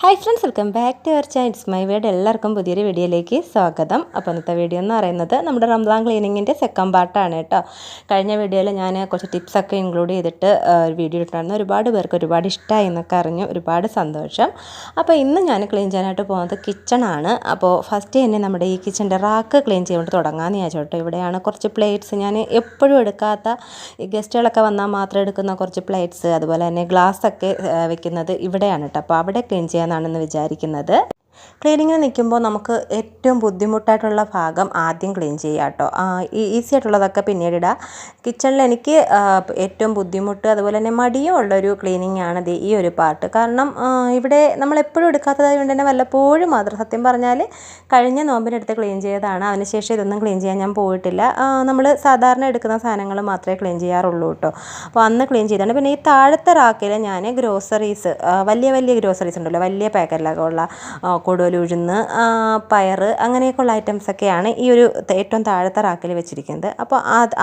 Hi friends, welcome back to our channel. It's my word. എല്ലാവർക്കും പുതിയൊരു വീഡിയോയിലേക്ക് സ്വാഗതം. അപ്പോൾ ഇന്നത്തെ വീഡിയോ എന്ന് പറയുന്നത് നമ്മുടെ റംസാൻ ക്ലീനിങ്ങിൻ്റെ സെക്കൻഡ് പാർട്ടാണ് കേട്ടോ. കഴിഞ്ഞ വീഡിയോയിൽ ഞാൻ കുറച്ച് ടിപ്സൊക്കെ ഇൻക്ലൂഡ് ചെയ്തിട്ട് ഒരു വീഡിയോ ഇട്ടായിരുന്നു. ഒരുപാട് പേർക്ക് ഒരുപാട് ഇഷ്ടമായി എന്നൊക്കെ അറിഞ്ഞു. ഒരുപാട് സന്തോഷം. അപ്പോൾ ഇന്ന് ഞാൻ ക്ലീൻ ചെയ്യാനായിട്ട് പോകുന്നത് കിച്ചണാണ്. അപ്പോൾ ഫസ്റ്റ് തന്നെ നമ്മുടെ ഈ കിച്ചൻ്റെ റാക്ക് ക്ലീൻ ചെയ്തുകൊണ്ട് തുടങ്ങാമെന്ന് വിചാരിച്ചോട്ടോ. ഇവിടെയാണ് കുറച്ച് പ്ലേറ്റ്സ് ഞാൻ എപ്പോഴും എടുക്കാത്ത, ഈ ഗസ്റ്റുകളൊക്കെ വന്നാൽ മാത്രം എടുക്കുന്ന കുറച്ച് പ്ലേറ്റ്സ്, അതുപോലെ തന്നെ ഗ്ലാസ്സൊക്കെ വെക്കുന്നത് ഇവിടെയാണ് കേട്ടോ. അപ്പോൾ അവിടെ ക്ലീൻ ചെയ്യാനാണെന്ന് വിചാരിക്കുന്നത്. ക്ലീനിങ്ങിന് നിൽക്കുമ്പോൾ നമുക്ക് ഏറ്റവും ബുദ്ധിമുട്ടായിട്ടുള്ള ഭാഗം ആദ്യം ക്ലീൻ ചെയ്യുക കേട്ടോ. ഈസി ആയിട്ടുള്ളതൊക്കെ പിന്നീട് ഇടാം. കിച്ചണിൽ എനിക്ക് ഏറ്റവും ബുദ്ധിമുട്ട് അതുപോലെ തന്നെ മടിയും ഉള്ളൊരു ക്ലീനിങ് ആണ് ഈ ഒരു പാർട്ട്. കാരണം ഇവിടെ നമ്മളെപ്പോഴും എടുക്കാത്തതായത് കൊണ്ട് തന്നെ വല്ലപ്പോഴും മാത്രം, സത്യം പറഞ്ഞാൽ കഴിഞ്ഞ നോമ്പിനെടുത്ത് ക്ലീൻ ചെയ്തതാണ്. അതിനുശേഷം ഇതൊന്നും ക്ലീൻ ചെയ്യാൻ ഞാൻ പോയിട്ടില്ല. നമ്മൾ സാധാരണ എടുക്കുന്ന സാധനങ്ങൾ മാത്രമേ ക്ലീൻ ചെയ്യാറുള്ളൂ കേട്ടോ. അപ്പോൾ അന്ന് ക്ലീൻ ചെയ്താണ്. പിന്നെ ഈ താഴത്തെ റാക്കിൽ ഞാൻ ഗ്രോസറീസ്, വലിയ വലിയ ഗ്രോസറീസ് ഉണ്ടല്ലോ, വലിയ പാക്കറ്റിലൊക്കെ ഉള്ള കൊടുവലുഴുന്ന്, പയർ, അങ്ങനെയൊക്കെയുള്ള ഐറ്റംസൊക്കെയാണ് ഈ ഒരു ഏറ്റവും താഴത്തെ റാക്കിൽ വെച്ചിരിക്കുന്നത്. അപ്പോൾ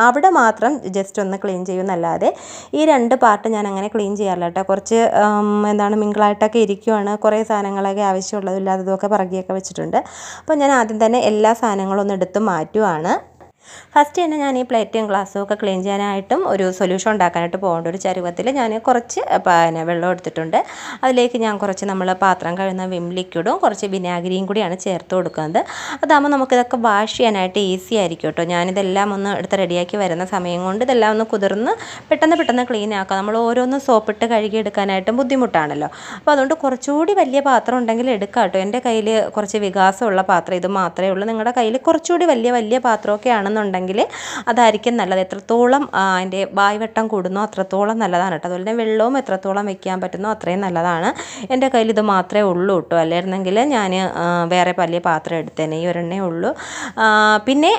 അവിടെ മാത്രം ജസ്റ്റ് ഒന്ന് ക്ലീൻ ചെയ്യുമെന്നല്ലാതെ ഈ രണ്ട് പാർട്ട് ഞാൻ അങ്ങനെ ക്ലീൻ ചെയ്യാറില്ല കേട്ടോ. കുറച്ച് മിങ്കിളായിട്ടൊക്കെ ഇരിക്കുവാണ്. കുറേ സാധനങ്ങളൊക്കെ ആവശ്യമുള്ളതും ഇല്ലാത്തതുമൊക്കെ പറകിയൊക്കെ വെച്ചിട്ടുണ്ട്. അപ്പോൾ ഞാൻ ആദ്യം തന്നെ എല്ലാ സാധനങ്ങളും ഒന്ന് എടുത്ത് മാറ്റുവാണ്. ഫസ്റ്റ് തന്നെ ഞാൻ ഈ പ്ലേറ്റും ഗ്ലാസ്സും ഒക്കെ ക്ലീൻ ചെയ്യാനായിട്ടും ഒരു സൊല്യൂഷൻ ഉണ്ടാക്കാനായിട്ട് പോകേണ്ട ഒരു ചരുവത്തിൽ ഞാൻ കുറച്ച് വെള്ളം എടുത്തിട്ടുണ്ട്. അതിലേക്ക് ഞാൻ കുറച്ച് നമ്മൾ പാത്രം കഴുകുന്ന വിം ലിക്വിഡും കുറച്ച് വിനാഗിരിയും കൂടിയാണ് ചേർത്ത് കൊടുക്കുന്നത്. അതാകുമ്പോൾ നമുക്കിതൊക്കെ വാഷ് ചെയ്യാനായിട്ട് ഈസി ആയിരിക്കും കേട്ടോ. ഞാനിതെല്ലാം ഒന്ന് എടുത്ത് റെഡിയാക്കി വരുന്ന സമയം കൊണ്ട് ഇതെല്ലാം ഒന്ന് കുതിർന്ന് പെട്ടെന്ന് ക്ലീൻ ആക്കാം. നമ്മൾ ഓരോന്ന് സോപ്പിട്ട് കഴുകി എടുക്കാനായിട്ടും ബുദ്ധിമുട്ടാണല്ലോ. അപ്പോൾ അതുകൊണ്ട് കുറച്ചുകൂടി വലിയ പാത്രം ഉണ്ടെങ്കിൽ എടുക്കാം കേട്ടോ. എൻ്റെ കയ്യിൽ കുറച്ച് വികാസമുള്ള പാത്രം ഇത് മാത്രമേ ഉള്ളൂ. നിങ്ങളുടെ കയ്യിൽ കുറച്ചുകൂടി വലിയ പാത്രമൊക്കെ ആണെന്നുണ്ടെങ്കിൽ അതായിരിക്കും നല്ലത്. എത്രത്തോളം അതിൻ്റെ വായ്വട്ടം കൂടുന്നോ അത്രത്തോളം നല്ലതാണ് കേട്ടോ. അതുപോലെ തന്നെ വെള്ളവും എത്രത്തോളം വെക്കാൻ പറ്റുന്നോ അത്രയും നല്ലതാണ്. എൻ്റെ കയ്യിൽ ഇത് മാത്രമേ ഉള്ളൂ കേട്ടോ. അല്ലായിരുന്നെങ്കിൽ ഞാൻ വേറെ വലിയ പാത്രം എടുത്തേനെ. ഈ ഒരെണ്ണേ ഉള്ളൂ. പിന്നെ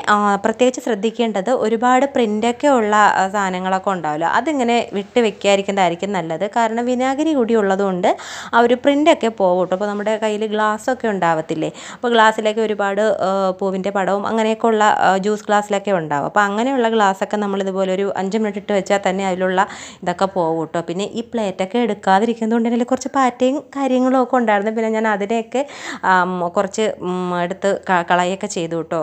പ്രത്യേകിച്ച് ശ്രദ്ധിക്കേണ്ടത്, ഒരുപാട് പ്രിൻ്റൊക്കെ ഉള്ള സാധനങ്ങളൊക്കെ ഉണ്ടാവില്ല, അതിങ്ങനെ വിട്ട് വെക്കാതിരിക്കുന്നതായിരിക്കും നല്ലത്. കാരണം വിനാഗിരി കൂടി ഉള്ളതുകൊണ്ട് ആ ഒരു പ്രിൻ്റൊക്കെ പോകും കേട്ടോ. അപ്പോൾ നമ്മുടെ കയ്യിൽ ഗ്ലാസ്സൊക്കെ ഉണ്ടാവത്തില്ലേ, അപ്പോൾ ഗ്ലാസ്സിലേക്ക് ഒരുപാട് പൂവിൻ്റെ പടവും അങ്ങനെയൊക്കെ ഉള്ള ജ്യൂസ് ഗ്ലാസ്സിലൊക്കെ ഉണ്ടാവും. അപ്പോൾ അങ്ങനെയുള്ള ഗ്ലാസ്സൊക്കെ നമ്മളിതുപോലെ ഒരു 5 മിനിറ്റ് ഇട്ട് വെച്ചാൽ തന്നെ അതിലുള്ള ഇതൊക്കെ പോകും കേട്ടോ. പിന്നെ ഈ പ്ലേറ്റൊക്കെ എടുക്കാതിരിക്കുന്നതുകൊണ്ട് തന്നെ കുറച്ച് പാറ്റയും കാര്യങ്ങളും ഒക്കെ ഉണ്ടായിരുന്നു. പിന്നെ ഞാൻ അതിനെയൊക്കെ കുറച്ച് എടുത്ത് കളയൊക്കെ ചെയ്തു കേട്ടോ.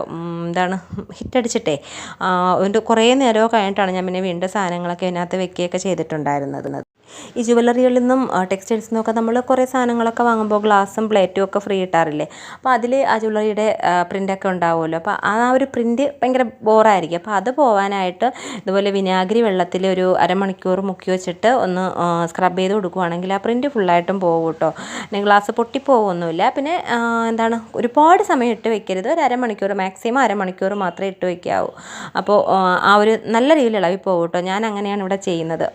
ഹിറ്റടിച്ചിട്ടേ ഒരു കുറേ നേരമോ കഴിഞ്ഞിട്ടാണ് ഞാൻ പിന്നെ വീണ്ടും സാധനങ്ങളൊക്കെ ഇതിനകത്ത് വെക്കുകയൊക്കെ ചെയ്തിട്ടുണ്ടായിരുന്നത്. ഈ ജുവലറികളിൽ നിന്നും ടെക്സ്റ്റൈൽസിൽ നിന്നൊക്കെ നമ്മൾ കുറേ സാധനങ്ങളൊക്കെ വാങ്ങുമ്പോൾ ഗ്ലാസും പ്ലേറ്റും ഒക്കെ ഫ്രീ ഇട്ടാറില്ലേ. അപ്പോൾ അതിൽ ആ ജുവലറിയുടെ പ്രിൻ്റൊക്കെ ഉണ്ടാവുമല്ലോ. അപ്പോൾ ആ ഒരു പ്രിൻ്റ് ഭയങ്കര ബോറായിരിക്കും. അപ്പോൾ അത് പോകാനായിട്ട് ഇതുപോലെ വിനാഗിരി വെള്ളത്തിൽ ഒരു അരമണിക്കൂർ മുക്കി വെച്ചിട്ട് ഒന്ന് സ്ക്രബ് ചെയ്ത് കൊടുക്കുകയാണെങ്കിൽ ആ പ്രിൻ്റ് ഫുള്ളായിട്ടും പോകും കേട്ടോ. പിന്നെ ഗ്ലാസ് പൊട്ടിപ്പോകൊന്നുമില്ല. പിന്നെ ഒരുപാട് സമയം ഇട്ട് വെക്കരുത്. ഒരു അരമണിക്കൂർ, മാക്സിമം അരമണിക്കൂർ മാത്രമേ ഇട്ട് വെക്കാവൂ. അപ്പോൾ ആ ഒരു നല്ല രീതിയിൽ ഇളകി പോകും കേട്ടോ. ഞാൻ അങ്ങനെയാണ് ഇവിടെ ചെയ്യുന്നത്.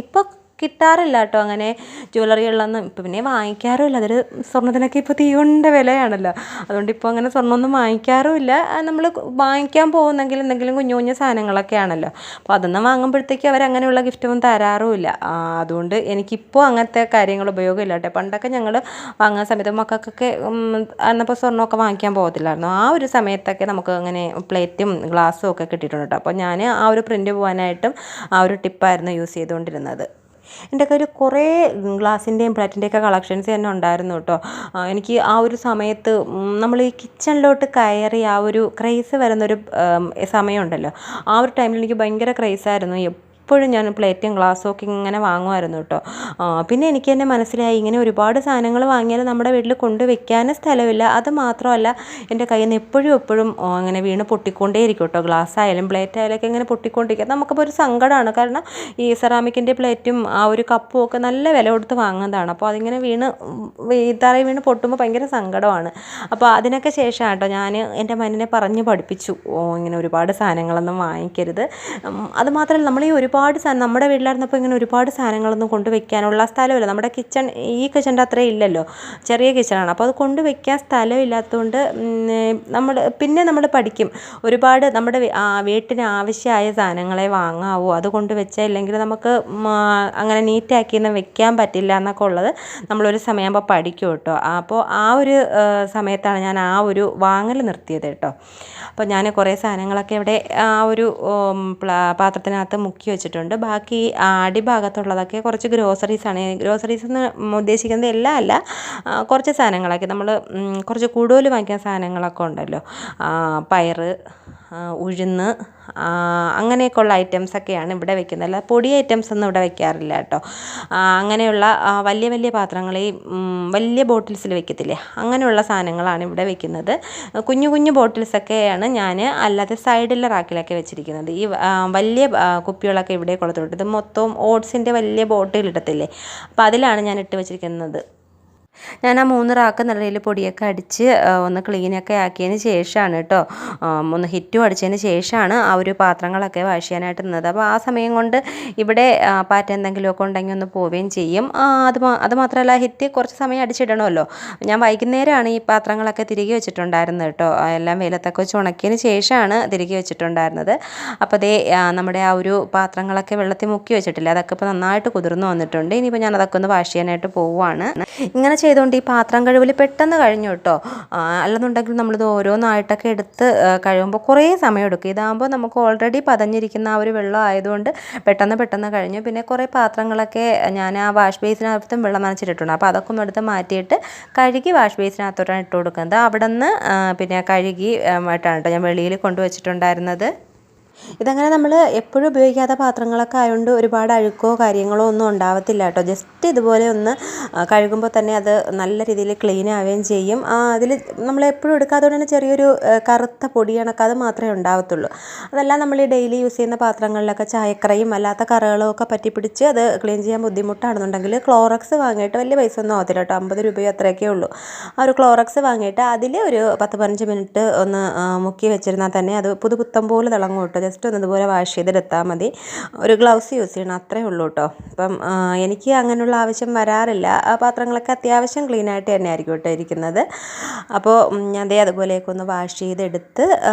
ഇപ്പോൾ കിട്ടാറില്ല കേട്ടോ അങ്ങനെ ജ്വല്ലറികളിലൊന്നും. ഇപ്പോൾ പിന്നെ വാങ്ങിക്കാറുമില്ല. അതൊരു സ്വർണ്ണത്തിനൊക്കെ ഇപ്പോൾ തീയുണ്ട വിലയാണല്ലോ. അതുകൊണ്ട് ഇപ്പോൾ അങ്ങനെ സ്വർണ്ണമൊന്നും വാങ്ങിക്കാറുമില്ല. നമ്മൾ വാങ്ങിക്കാൻ പോകുന്നെങ്കിൽ എന്തെങ്കിലും കുഞ്ഞു സാധനങ്ങളൊക്കെ ആണല്ലോ. അപ്പോൾ അതൊന്നും വാങ്ങുമ്പോഴത്തേക്ക് അവരങ്ങനെയുള്ള ഗിഫ്റ്റൊന്നും തരാറുമില്ല. അതുകൊണ്ട് എനിക്കിപ്പോൾ അങ്ങനത്തെ കാര്യങ്ങൾ ഉപയോഗമില്ല കേട്ടോ. പണ്ടൊക്കെ ഞങ്ങൾ വാങ്ങുന്ന സമയത്ത് മക്കൾക്കൊക്കെ അന്നപ്പോൾ സ്വർണ്ണമൊക്കെ വാങ്ങിക്കാൻ പോകത്തില്ലായിരുന്നു. ആ ഒരു സമയത്തൊക്കെ നമുക്ക് അങ്ങനെ പ്ലേറ്റും ഗ്ലാസ്സും ഒക്കെ കിട്ടിയിട്ടുണ്ട് കേട്ടോ. അപ്പോൾ ഞാൻ ആ ഒരു പ്രിൻ്റ് പോകാനായിട്ടും ആ ഒരു ടിപ്പായിരുന്നു യൂസ് ചെയ്തുകൊണ്ടിരുന്നത്. എൻ്റെ കയ്യിൽ കുറേ ഗ്ലാസിൻ്റെയും പ്ലേറ്റിൻ്റെയൊക്കെ കളക്ഷൻസ് തന്നെ ഉണ്ടായിരുന്നു കേട്ടോ. എനിക്ക് ആ ഒരു സമയത്ത് നമ്മൾ ഈ കിച്ചണിലോട്ട് കയറി ആ ഒരു ക്രേസ് വരുന്നൊരു സമയമുണ്ടല്ലോ. ആ ഒരു ടൈമിൽ എനിക്ക് ഭയങ്കര ക്രേസായിരുന്നു. എപ്പോഴും ഞാൻ പ്ലേറ്റും ഗ്ലാസ്സും ഒക്കെ ഇങ്ങനെ വാങ്ങുമായിരുന്നു കേട്ടോ. പിന്നെ എനിക്ക് തന്നെ മനസ്സിലായി, ഇങ്ങനെ ഒരുപാട് സാധനങ്ങൾ വാങ്ങിയാൽ നമ്മുടെ വീട്ടിൽ കൊണ്ടുവയ്ക്കാനും സ്ഥലമില്ല. അത് മാത്രമല്ല, എൻ്റെ കയ്യിൽ നിന്ന് എപ്പോഴും അങ്ങനെ വീണ് പൊട്ടിക്കൊണ്ടേയിരിക്കും കേട്ടോ. ഗ്ലാസ് ആയാലും പ്ലേറ്റ് ആയാലും ഒക്കെ ഇങ്ങനെ പൊട്ടിക്കൊണ്ടിരിക്കുക. നമുക്കിപ്പോൾ ഒരു സങ്കടമാണ്. കാരണം ഈ സെറാമിക്കിൻ്റെ പ്ലേറ്റും ആ ഒരു കപ്പും ഒക്കെ നല്ല വില കൊടുത്ത് വാങ്ങുന്നതാണ്. അപ്പോൾ അതിങ്ങനെ തറയിൽ വീണ് പൊട്ടുമ്പോൾ ഭയങ്കര സങ്കടമാണ്. അപ്പോൾ അതിനൊക്കെ ശേഷം കേട്ടോ ഞാൻ എൻ്റെ മകനെ പറഞ്ഞ് പഠിപ്പിച്ചു, ഇങ്ങനെ ഒരുപാട് സാധനങ്ങളൊന്നും വാങ്ങിക്കരുത്. അതുമാത്രമല്ല, നമ്മൾ ഈ ഒരുപാട് സാധനം നമ്മുടെ വീട്ടിലായിരുന്നപ്പോൾ ഇങ്ങനെ ഒരുപാട് സാധനങ്ങളൊന്നും കൊണ്ടുവയ്ക്കാനുള്ള സ്ഥലമില്ല. നമ്മുടെ കിച്ചൺ ഈ കിച്ചൻ്റെ അത്രയും ഇല്ലല്ലോ, ചെറിയ കിച്ചണാണ്. അപ്പോൾ അത് കൊണ്ടുവയ്ക്കാൻ സ്ഥലമില്ലാത്തതുകൊണ്ട് നമ്മൾ പഠിക്കും. ഒരുപാട് നമ്മുടെ വീട്ടിന് ആവശ്യമായ സാധനങ്ങളെ വാങ്ങാവൂ, അത് കൊണ്ടുവച്ചാൽ ഇല്ലെങ്കിൽ നമുക്ക് അങ്ങനെ നീറ്റാക്കിയൊന്നും വെക്കാൻ പറ്റില്ല എന്നൊക്കെ ഉള്ളത് നമ്മളൊരു സമയമാകുമ്പോൾ പഠിക്കും കേട്ടോ. അപ്പോൾ ആ ഒരു സമയത്താണ് ഞാൻ ആ ഒരു വാങ്ങൽ നിർത്തിയത് കേട്ടോ. അപ്പോൾ ഞാൻ കുറേ സാധനങ്ങളൊക്കെ ഇവിടെ ആ ഒരു പാത്രത്തിനകത്ത് മുക്കി വെച്ചിട്ട് വെച്ചിട്ടുണ്ട്. ബാക്കി അടിഭാഗത്തുള്ളതൊക്കെ കുറച്ച് ഗ്രോസറീസാണ്. ഗ്രോസറീസ് എന്ന് ഉദ്ദേശിക്കുന്നത് എല്ലാം അല്ല, കുറച്ച് സാധനങ്ങളൊക്കെ നമ്മൾ കുറച്ച് കൂടുതൽ വാങ്ങിക്കുന്ന സാധനങ്ങളൊക്കെ ഉണ്ടല്ലോ, പയറ്, ഉഴുന്ന്, അങ്ങനെയൊക്കെയുള്ള ഐറ്റംസൊക്കെയാണ് ഇവിടെ വെക്കുന്നത്. അല്ല പൊടി ഐറ്റംസ് ഒന്നും ഇവിടെ വെക്കാറില്ല കേട്ടോ. അങ്ങനെയുള്ള വലിയ വലിയ പാത്രങ്ങൾ, ഈ വലിയ ബോട്ടിൽസിൽ വെക്കത്തില്ലേ, അങ്ങനെയുള്ള സാധനങ്ങളാണ് ഇവിടെ വെക്കുന്നത്. കുഞ്ഞു കുഞ്ഞു ബോട്ടിൽസൊക്കെയാണ് ഞാൻ അല്ലാതെ സൈഡിലെ റാക്കിലൊക്കെ വെച്ചിരിക്കുന്നത്. ഈ വലിയ കുപ്പികളൊക്കെ ഇവിടെ കൊടുത്തിട്ടുണ്ട്. ഇത് മൊത്തവും ഓട്സിൻ്റെ വലിയ ബോട്ടിൽ ഇടത്തില്ലേ, അപ്പോൾ അതിലാണ് ഞാൻ ഇട്ട് വെച്ചിരിക്കുന്നത്. ഞാൻ ആ 3 റാക്ക് നിലയിൽ പൊടിയൊക്കെ അടിച്ച് ഒന്ന് ക്ലീനൊക്കെ ആക്കിയതിന് ശേഷമാണ് കേട്ടോ, ഒന്ന് ഹിറ്റും അടിച്ചതിന് ശേഷമാണ് ആ ഒരു പാത്രങ്ങളൊക്കെ വാഷ് ചെയ്യാനായിട്ട് നിന്നത്. അപ്പോൾ ആ സമയം കൊണ്ട് ഇവിടെ പാറ്റ എന്തെങ്കിലുമൊക്കെ ഉണ്ടെങ്കിൽ ഒന്ന് പോവുകയും ചെയ്യും. അത് മാത്രമല്ല ഹിറ്റ് കുറച്ച് സമയം അടിച്ചിടണമല്ലോ. ഞാൻ വൈകുന്നേരമാണ് ഈ പാത്രങ്ങളൊക്കെ തിരികെ വെച്ചിട്ടുണ്ടായിരുന്നത് കേട്ടോ. എല്ലാം വെയിലത്തൊക്കെ വെച്ച് ഉണക്കിയതിന് ശേഷമാണ് തിരികെ വെച്ചിട്ടുണ്ടായിരുന്നത്. അപ്പോൾ അതേ നമ്മുടെ ആ ഒരു പാത്രങ്ങളൊക്കെ വെള്ളത്തിൽ മുക്കി വെച്ചിട്ടില്ല, അതൊക്കെ ഇപ്പോൾ നന്നായിട്ട് കുതിർന്ന് വന്നിട്ടുണ്ട്. ഇനിയിപ്പോൾ ഞാൻ അതൊക്കെ ഒന്ന് വാഷ് ചെയ്യാനായിട്ട് പോവുകയാണ്. ഇങ്ങനെ ചെയ്തുകൊണ്ട് ഈ പാത്രം കഴുകൽ പെട്ടെന്ന് കഴിഞ്ഞു കേട്ടോ. അല്ലെന്നുണ്ടെങ്കിൽ നമ്മളിത് ഓരോന്നായിട്ടൊക്കെ എടുത്ത് കഴിയുമ്പോൾ കുറേ സമയം എടുക്കും. ഇതാകുമ്പോൾ നമുക്ക് ഓൾറെഡി പതഞ്ഞിരിക്കുന്ന ആ ഒരു വെള്ളം ആയതുകൊണ്ട് പെട്ടെന്ന് കഴിഞ്ഞു. പിന്നെ കുറേ പാത്രങ്ങളൊക്കെ ഞാൻ ആ വാഷ് ബേസിനകത്തും വെള്ളം നനച്ചിട്ടിട്ടുണ്ട്. അപ്പോൾ അതൊക്കെ ഒന്ന് എടുത്ത് മാറ്റിയിട്ട് കഴുകി വാഷ് ബേസിനകത്തോട്ടാണ് ഇട്ട് കൊടുക്കുന്നത്. അവിടെ നിന്ന് പിന്നെ കഴുകി ആയിട്ടാണ് കേട്ടോ ഞാൻ വെളിയിൽ കൊണ്ടുവച്ചിട്ടുണ്ടായിരുന്നത്. ഇതങ്ങനെ നമ്മൾ എപ്പോഴും ഉപയോഗിക്കാത്ത പാത്രങ്ങളൊക്കെ ആയതുകൊണ്ട് ഒരുപാട് അഴുക്കോ കാര്യങ്ങളോ ഒന്നും ഉണ്ടാവത്തില്ല കേട്ടോ. ജസ്റ്റ് ഇതുപോലെ ഒന്ന് കഴുകുമ്പോൾ തന്നെ അത് നല്ല രീതിയിൽ ക്ലീൻ ആവുകയും ചെയ്യും. അതിൽ നമ്മൾ എപ്പോഴും എടുക്കാത്തതുകൊണ്ട് തന്നെ ചെറിയൊരു കറുത്ത പൊടി കണക്ക് അത് മാത്രമേ ഉണ്ടാവത്തുള്ളൂ. അതെല്ലാം നമ്മൾ ഈ ഡെയിലി യൂസ് ചെയ്യുന്ന പാത്രങ്ങളിലൊക്കെ ചായക്കറയും അല്ലാത്ത കറകളും ഒക്കെ പറ്റിപ്പിടിച്ച് അത് ക്ലീൻ ചെയ്യാൻ ബുദ്ധിമുട്ടാണെന്നുണ്ടെങ്കിൽ ക്ലോറക്സ് വാങ്ങിയിട്ട് വലിയ പൈസ ഒന്നും ആവത്തില്ല കേട്ടോ, 50 രൂപയോ അത്രയൊക്കെ ഉള്ളൂ. ആ ഒരു ക്ലോറക്സ് വാങ്ങിയിട്ട് അതിൽ ഒരു 10-15 മിനിറ്റ് ഒന്ന് മുക്കി വെച്ചിരുന്നാൽ തന്നെ അത് പുതുപുത്തം പോലെ തിളങ്ങും കേട്ടോ. ജസ്റ്റ് ഒന്ന് ഇതുപോലെ വാഷ് ചെയ്തെടുത്താൽ മതി. ഒരു ഗ്ലൗസ് യൂസ് ചെയ്യണം, അത്രേ ഉള്ളൂ കേട്ടോ. അപ്പം എനിക്ക് അങ്ങനെയുള്ള ആവശ്യം വരാറില്ല. ആ പാത്രങ്ങളൊക്കെ അത്യാവശ്യം ക്ലീനായിട്ട് തന്നെ ആയിരിക്കും കേട്ടോ ഇരിക്കുന്നത്. അപ്പോൾ ഞാൻ അതുപോലെയൊക്കെ ഒന്ന് വാഷ് ചെയ്തെടുത്ത്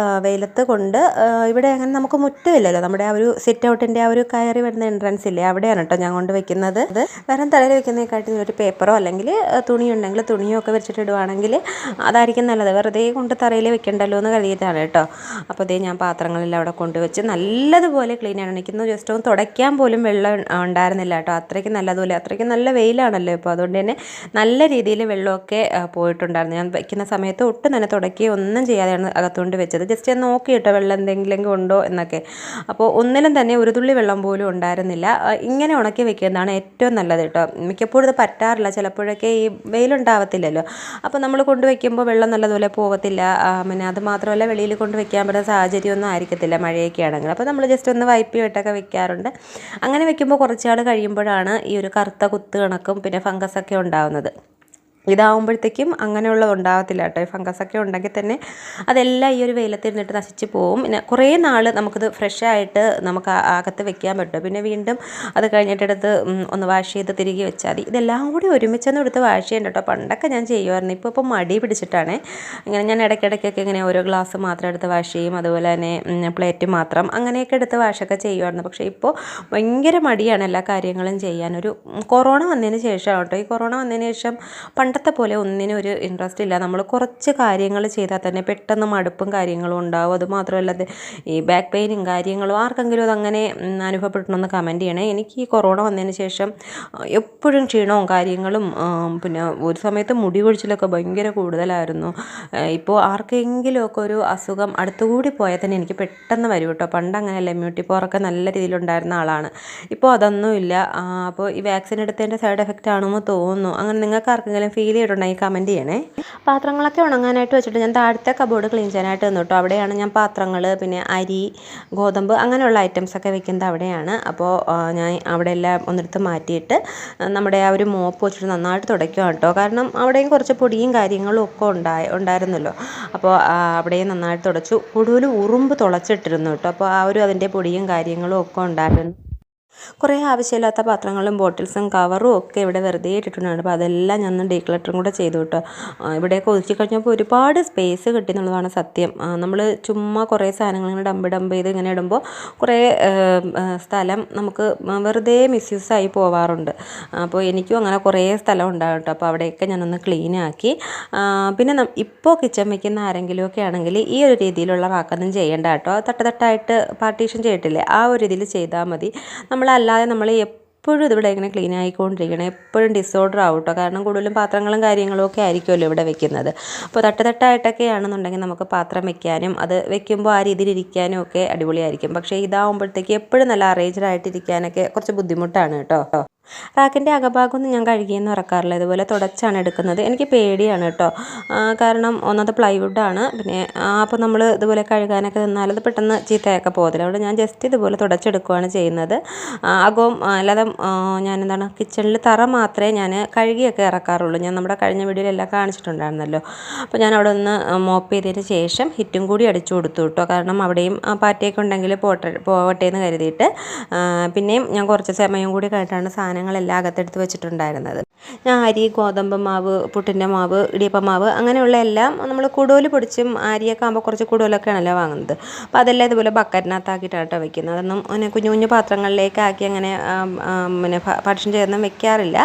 വെയിലത്ത് കൊണ്ട്, ഇവിടെ അങ്ങനെ നമുക്ക് മുറ്റമില്ലല്ലോ, നമ്മുടെ ആ ഒരു സിറ്റ് ഔട്ടിൻ്റെ ആ ഒരു കയറി വരുന്ന എൻട്രൻസ് ഇല്ലേ, അവിടെയാണ് കേട്ടോ ഞാൻ കൊണ്ട് വെക്കുന്നത്. വേറെ തലയിൽ വെക്കുന്നതിനെക്കാട്ടി ഒരു പേപ്പറോ അല്ലെങ്കിൽ തുണിയുണ്ടെങ്കിൽ തുണിയോ ഒക്കെ വെച്ചിട്ടിടുവാണെങ്കിൽ അതായിരിക്കും നല്ലത്. വെറുതെ കൊണ്ട് തറയിൽ വെക്കണ്ടല്ലോ എന്ന് കരുതിയിട്ടാണ് കേട്ടോ. അപ്പോൾ അതേ ഞാൻ പാത്രങ്ങളെല്ലാം അവിടെ കൊണ്ടുവച്ച് നല്ലതുപോലെ ക്ലീൻ ആണ്. എനിക്കൊന്ന് ജസ്റ്റ് ഒന്ന് തുടയ്ക്കാൻ പോലും വെള്ളം ഉണ്ടായിരുന്നില്ല കേട്ടോ. അത്രയ്ക്ക് നല്ല വെയിലാണല്ലോ ഇപ്പോൾ, അതുകൊണ്ട് തന്നെ നല്ല രീതിയിൽ വെള്ളമൊക്കെ പോയിട്ടുണ്ടായിരുന്നു. ഞാൻ വയ്ക്കുന്ന സമയത്ത് ഒട്ടും തന്നെ തുടയ്ക്കുകയോ ഒന്നും ചെയ്യാതെയാണ് അകത്തുകൊണ്ട് വെച്ചത്. ജസ്റ്റ് ഞാൻ നോക്കി കേട്ടോ വെള്ളം എന്തെങ്കിലും ഉണ്ടോ എന്നൊക്കെ. അപ്പോൾ ഒന്നിലും തന്നെ ഒരു തുള്ളി വെള്ളം പോലും ഉണ്ടായിരുന്നില്ല. ഇങ്ങനെ ഉണക്കി വെക്കുന്നതാണ് ഏറ്റവും നല്ലത് കേട്ടോ. മിക്കപ്പോഴും ഇത് പറ്റാറില്ല, ചിലപ്പോഴൊക്കെ ഈ വെയിലുണ്ടാവത്തില്ലല്ലോ. അപ്പോൾ നമ്മൾ കൊണ്ടുവയ്ക്കുമ്പോൾ വെള്ളം നല്ലതുപോലെ പോകത്തില്ല. പിന്നെ അത് മാത്രമല്ല വെളിയിൽ കൊണ്ട് വെക്കാൻ പറ്റുന്ന സാഹചര്യമൊന്നും ആയിരിക്കത്തില്ല മഴയൊക്കെ ആണെങ്കിൽ. അപ്പോൾ നമ്മൾ ജസ്റ്റ് ഒന്ന് വൈപ്പ് ഇട്ടൊക്കെ വെക്കാറുണ്ട്. അങ്ങനെ വെക്കുമ്പോൾ കുറച്ചാൾ കഴിയുമ്പോഴാണ് ഈ ഒരു കറുത്ത കുത്ത് കണക്കും പിന്നെ ഫംഗസൊക്കെ ഉണ്ടാകുന്നത്. ഇതാവുമ്പോഴത്തേക്കും അങ്ങനെയുള്ളത് ഉണ്ടാകത്തില്ല കേട്ടോ. ഈ ഫംഗസൊക്കെ ഉണ്ടെങ്കിൽ തന്നെ അതെല്ലാം ഈ ഒരു വെയിലത്തിരുന്നിട്ട് നശിച്ച് പോവും. പിന്നെ കുറേ നാൾ നമുക്കിത് ഫ്രഷായിട്ട് നമുക്ക് അകത്ത് വെക്കാൻ പറ്റും. പിന്നെ വീണ്ടും അത് കഴിഞ്ഞിട്ടെടുത്ത് ഒന്ന് വാഷ് ചെയ്ത് തിരികെ വെച്ചാൽ മതി. ഇതെല്ലാം കൂടി ഒരുമിച്ചൊന്നും എടുത്ത് വാഷ് ചെയ്യണ്ട കേട്ടോ. പണ്ടൊക്കെ ഞാൻ ചെയ്യുമായിരുന്നു, ഇപ്പോൾ മടി പിടിച്ചിട്ടാണ്. ഇങ്ങനെ ഞാൻ ഇടയ്ക്കിടയ്ക്കൊക്കെ ഇങ്ങനെ ഓരോ ഗ്ലാസ് മാത്രം എടുത്ത് വാഷ് ചെയ്യും, അതുപോലെ തന്നെ പ്ലേറ്റ് മാത്രം അങ്ങനെയൊക്കെ എടുത്ത് വാഷൊക്കെ ചെയ്യുമായിരുന്നു. പക്ഷേ ഇപ്പോൾ ഭയങ്കര മടിയാണ് എല്ലാ കാര്യങ്ങളും ചെയ്യാൻ. ഒരു കൊറോണ വന്നതിന് ശേഷം കേട്ടോ. ഈ കൊറോണ വന്നതിന് ശേഷം പണ്ടത്തെ പോലെ ഒന്നിനും ഒരു ഇൻട്രസ്റ്റ് ഇല്ല. നമ്മൾ കുറച്ച് കാര്യങ്ങൾ ചെയ്താൽ തന്നെ പെട്ടെന്ന് മടുപ്പും കാര്യങ്ങളും ഉണ്ടാവും. അതുമാത്രമല്ല ഈ ബാക്ക് പെയിനും കാര്യങ്ങളും ആർക്കെങ്കിലും അതങ്ങനെ അനുഭവപ്പെടണമെന്ന് കമൻറ്റ് ചെയ്യണേ. എനിക്ക് ഈ കൊറോണ വന്നതിന് ശേഷം എപ്പോഴും ക്ഷീണവും കാര്യങ്ങളും, പിന്നെ ഒരു സമയത്ത് മുടി കൊഴിച്ചിലൊക്കെ ഭയങ്കര കൂടുതലായിരുന്നു. ഇപ്പോൾ ആർക്കെങ്കിലുമൊക്കെ ഒരു അസുഖം അടുത്തുകൂടി പോയാൽ തന്നെ എനിക്ക് പെട്ടെന്ന് വരും കേട്ടോ. പണ്ട് അങ്ങനെയല്ല, ഇമ്മ്യൂണിറ്റി പവറൊക്കെ നല്ല രീതിയിലുണ്ടായിരുന്ന ആളാണ്. ഇപ്പോൾ അതൊന്നുമില്ല. അപ്പോൾ ഈ വാക്സിൻ എടുത്തതിൻ്റെ സൈഡ് എഫക്റ്റ് ആണെന്ന് തോന്നുന്നു. അങ്ങനെ നിങ്ങൾക്ക് ആർക്കെങ്കിലും ഫീൽ ചെയ്തിട്ടുണ്ടെങ്കിൽ കമൻറ്റ് ചെയ്യണേ. പാത്രങ്ങളൊക്കെ ഉണങ്ങാനായിട്ട് വെച്ചിട്ട് ഞാൻ താഴത്തെ കബോർഡ് ക്ലീൻ ചെയ്യാനായിട്ട് നിന്നു കേട്ടോ. അവിടെയാണ് ഞാൻ പാത്രങ്ങൾ, പിന്നെ അരി, ഗോതമ്പ് അങ്ങനെയുള്ള ഐറ്റംസൊക്കെ വെക്കുന്നത് അവിടെയാണ്. അപ്പോൾ ഞാൻ അവിടെ എല്ലാം ഒന്നെടുത്ത് മാറ്റിയിട്ട് നമ്മുടെ ആ ഒരു മോപ്പ് വെച്ചിട്ട് നന്നായിട്ട് തുടയ്ക്കുക കേട്ടോ. കാരണം അവിടെയും കുറച്ച് പൊടിയും കാര്യങ്ങളും ഒക്കെ ഉണ്ടായിരുന്നല്ലോ. അപ്പോൾ അവിടെയും നന്നായിട്ട് തുടച്ചു. കൂടുതൽ ഉറുമ്പ് തുളച്ചിട്ടിരുന്നു കേട്ടോ. അപ്പോൾ ആ ഒരു അതിൻ്റെ പൊടിയും കാര്യങ്ങളും ഒക്കെ ഉണ്ടായിരുന്നു. കുറേ ആവശ്യമില്ലാത്ത പാത്രങ്ങളും ബോട്ടിൽസും കവറും ഒക്കെ ഇവിടെ വെറുതെ ഇട്ടിട്ടുണ്ടായിരുന്നു. അപ്പോൾ അതെല്ലാം ഞാൻ ഡീക്ലട്ടറും കൂടെ ചെയ്തു കേട്ടോ. ഇവിടെയൊക്കെ ഒതുക്കി കഴിഞ്ഞപ്പോൾ ഒരുപാട് സ്പേസ് കിട്ടി എന്നുള്ളതാണ് സത്യം. നമ്മൾ ചുമ്മാ കുറേ സാധനങ്ങൾ ഇങ്ങനെ ഡമ്പ് ചെയ്ത് ഇങ്ങനെ ഇടുമ്പോൾ കുറേ സ്ഥലം നമുക്ക് വെറുതെ മിസ്യൂസ് ആയി പോവാറുണ്ട്. അപ്പോൾ എനിക്കും അങ്ങനെ കുറേ സ്ഥലം ഉണ്ടാകും കേട്ടോ. അപ്പോൾ അവിടെയൊക്കെ ഞാനൊന്ന് ക്ലീൻ ആക്കി. പിന്നെ ഇപ്പോൾ കിച്ചൺ വയ്ക്കുന്ന ആരെങ്കിലുമൊക്കെ ആണെങ്കിൽ ഈ ഒരു രീതിയിലുള്ള റാക്കൊന്നും ചെയ്യേണ്ട കേട്ടോ. തട്ടായിട്ട് പാർട്ടീഷൻ ചെയ്തിട്ടില്ലേ, ആ ഒരു രീതിയിൽ ചെയ്താൽ മതി. നമ്മളല്ലാതെ നമ്മൾ എപ്പോഴും ഇതിവിടെ ഇങ്ങനെ ക്ലീൻ ആയിക്കൊണ്ടിരിക്കണം, എപ്പോഴും ഡിസോർഡർ ആവും കേട്ടോ. കാരണം കൂടുതലും പാത്രങ്ങളും കാര്യങ്ങളും ഒക്കെ ആയിരിക്കുമല്ലോ ഇവിടെ വെക്കുന്നത്. അപ്പോൾ തട്ടായിട്ടൊക്കെ ആണെന്നുണ്ടെങ്കിൽ നമുക്ക് പാത്രം വെക്കാനും അത് വെക്കുമ്പോൾ ആ രീതിയിൽ ഇരിക്കാനും ഒക്കെ അടിപൊളിയായിരിക്കും. പക്ഷേ ഇതാവുമ്പോഴത്തേക്ക് എപ്പോഴും നല്ല അറേഞ്ച്ഡ് ആയിട്ടിരിക്കാനൊക്കെ കുറച്ച് ബുദ്ധിമുട്ടാണ് കേട്ടോ. റാക്കിൻ്റെ അകഭാഗമൊന്നും ഞാൻ കഴുകിയൊന്നും ഇറക്കാറില്ല, ഇതുപോലെ തുടച്ചാണ് എടുക്കുന്നത്. എനിക്ക് പേടിയാണ് കേട്ടോ. കാരണം ഒന്നത് പ്ലൈവുഡാണ്, പിന്നെ അപ്പോൾ നമ്മൾ ഇതുപോലെ കഴുകാനൊക്കെ നിന്നാൽ അത് പെട്ടെന്ന് ചീത്തയൊക്കെ പോകത്തില്ല. അവിടെ ഞാൻ ജസ്റ്റ് ഇതുപോലെ തുടച്ചെടുക്കുകയാണ് ചെയ്യുന്നത്. അകവും അല്ലാതെ ഞാനെന്താണ് കിച്ചണിൽ തറ മാത്രമേ ഞാൻ കഴുകിയൊക്കെ ഇറക്കാറുള്ളൂ. ഞാൻ നമ്മുടെ കഴിഞ്ഞ വീഡിയോയിലെല്ലാം കാണിച്ചിട്ടുണ്ടായിരുന്നല്ലോ. അപ്പോൾ ഞാൻ അവിടെ ഒന്ന് മോപ്പ് ചെയ്തതിന് ശേഷം ഹിറ്റും കൂടി അടിച്ചു കൊടുത്തു കേട്ടോ. കാരണം അവിടെയും പാറ്റയൊക്കെ ഉണ്ടെങ്കിൽ പോവട്ടെ എന്ന് കരുതിയിട്ട്. പിന്നെയും ഞാൻ കുറച്ച് സമയം കൂടി കഴിഞ്ഞിട്ടാണ് സാധനങ്ങളെല്ലാം അകത്തെടുത്ത് വെച്ചിട്ടുണ്ടായിരുന്നത്. ഞാൻ അരി, ഗോതമ്പ് മാവ്, പുട്ടിൻ്റെ മാവ്, ഇടിയപ്പം മാവ് അങ്ങനെയുള്ള എല്ലാം നമ്മൾ കൂടുതൽ പൊടിച്ചും അരിയൊക്കെ ആകുമ്പോൾ കുറച്ച് കൂടുതലൊക്കെയാണല്ലോ വാങ്ങുന്നത്. അപ്പോൾ അതെല്ലാം ഇതുപോലെ ബക്കറ്റിനകത്താക്കിയിട്ടാണ് കേട്ടോ വെക്കുന്നത്. അതൊന്നും അങ്ങനെ കുഞ്ഞു പാത്രങ്ങളിലേക്ക് ആക്കി അങ്ങനെ പിന്നെ പാർട്ടീഷൻ ചെയ്തൊന്നും വെക്കാറില്ല.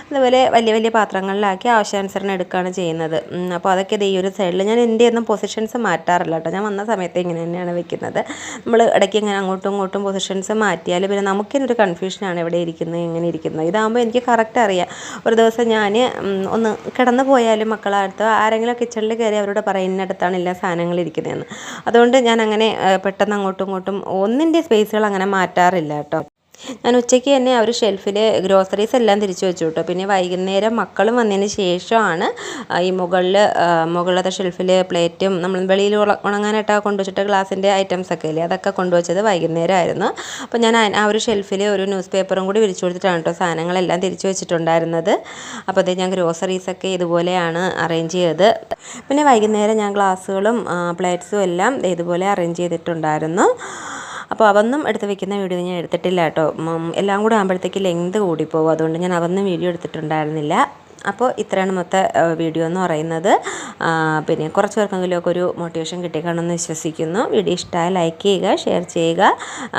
അതുപോലെ വലിയ പാത്രങ്ങളിലാക്കി ആവശ്യാനുസരണം എടുക്കുകയാണ് ചെയ്യുന്നത്. അപ്പോൾ അതൊക്കെ ഈ ഒരു സൈഡിൽ ഞാൻ എൻ്റെ ഒന്നും പൊസിഷൻസ് മാറ്റാറില്ല കേട്ടോ. ഞാൻ വന്ന സമയത്ത് ഇങ്ങനെ തന്നെയാണ് വെക്കുന്നത്. നമ്മൾ ഇടയ്ക്ക് ഇങ്ങനെ അങ്ങോട്ടും ഇങ്ങോട്ടും പൊസിഷൻസ് മാറ്റിയാൽ പിന്നെ നമുക്കിനൊരു കൺഫ്യൂഷനാണ് എവിടെ ഇരിക്കുന്നത് എങ്ങനെ ഇരിക്കുന്നത്. ഇതാകുമ്പോൾ എനിക്ക് കറക്റ്റ് അറിയാം. ഒരു ദിവസം ഞാൻ ഒന്ന് കിടന്നു പോയാലും മക്കളടുത്ത് ആരെങ്കിലും കിച്ചണിൽ കയറി അവരോട് പറയും ഇന്നടുത്താണ് എല്ലാ സാധനങ്ങൾ ഇരിക്കുന്നതെന്ന്. അതുകൊണ്ട് ഞാൻ അങ്ങനെ പെട്ടെന്ന് അങ്ങോട്ടും ഇങ്ങോട്ടും ഒന്നിൻ്റെ സ്പേസുകൾ അങ്ങനെ മാറ്റാറില്ല കേട്ടോ. ഞാൻ ഉച്ചയ്ക്ക് തന്നെ ആ ഒരു ഷെൽഫിൽ ഗ്രോസറീസ് എല്ലാം തിരിച്ചു വെച്ചു കേട്ടോ. പിന്നെ വൈകുന്നേരം മക്കളും വന്നതിന് ശേഷമാണ് ഈ മുകളിലത്തെ ഷെൽഫിൽ പ്ലേറ്റും നമ്മൾ വെളിയിൽ ഉണങ്ങാനായിട്ടൊക്കെ കൊണ്ടുവച്ചിട്ട് ഗ്ലാസിൻ്റെ ഐറ്റംസൊക്കെ ഇല്ലേ, അതൊക്കെ കൊണ്ടുവച്ചത് വൈകുന്നേരമായിരുന്നു. അപ്പോൾ ഞാൻ ആ ഒരു ഷെൽഫിൽ ഒരു ന്യൂസ് പേപ്പറും കൂടി വിരിച്ചു കൊടുത്തിട്ടാണ് കേട്ടോ സാധനങ്ങളെല്ലാം തിരിച്ചു വെച്ചിട്ടുണ്ടായിരുന്നത്. അപ്പോൾ അത് ഞാൻ ഗ്രോസറീസൊക്കെ ഇതുപോലെയാണ് അറേഞ്ച് ചെയ്തത്. പിന്നെ വൈകുന്നേരം ഞാൻ ഗ്ലാസ്സുകളും പ്ലേറ്റ്സും എല്ലാം ഇതുപോലെ അറേഞ്ച് ചെയ്തിട്ടുണ്ടായിരുന്നു. അപ്പോൾ അതൊന്നും എടുത്ത് വെക്കുന്ന വീഡിയോ ഞാൻ എടുത്തിട്ടില്ല കേട്ടോ. എല്ലാം കൂടെ ആകുമ്പോഴത്തേക്ക് ലെങ്ത് കൂടിപ്പോകും, അതുകൊണ്ട് ഞാൻ അതൊന്നും വീഡിയോ എടുത്തിട്ടുണ്ടായിരുന്നില്ല. അപ്പോൾ ഇത്രയാണ് വീഡിയോ എന്ന് പറയുന്നത്. പിന്നെ കുറച്ച് പേർക്കെങ്കിലുമൊക്കെ ഒരു മോട്ടിവേഷൻ കിട്ടിക്കാണെന്ന് വിശ്വസിക്കുന്നു. വീഡിയോ ഇഷ്ടമായി ലൈക്ക് ചെയ്യുക, ഷെയർ ചെയ്യുക.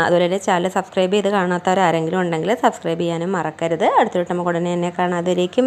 അതുപോലെ തന്നെ ചാനൽ സബ്സ്ക്രൈബ് ചെയ്ത് കാണാത്തവരാരെങ്കിലും ഉണ്ടെങ്കിൽ സബ്സ്ക്രൈബ് ചെയ്യാനും മറക്കരുത്. അടുത്തിട്ട് നമുക്ക് ഉടനെ എന്നെ കാണാതിരിക്കും.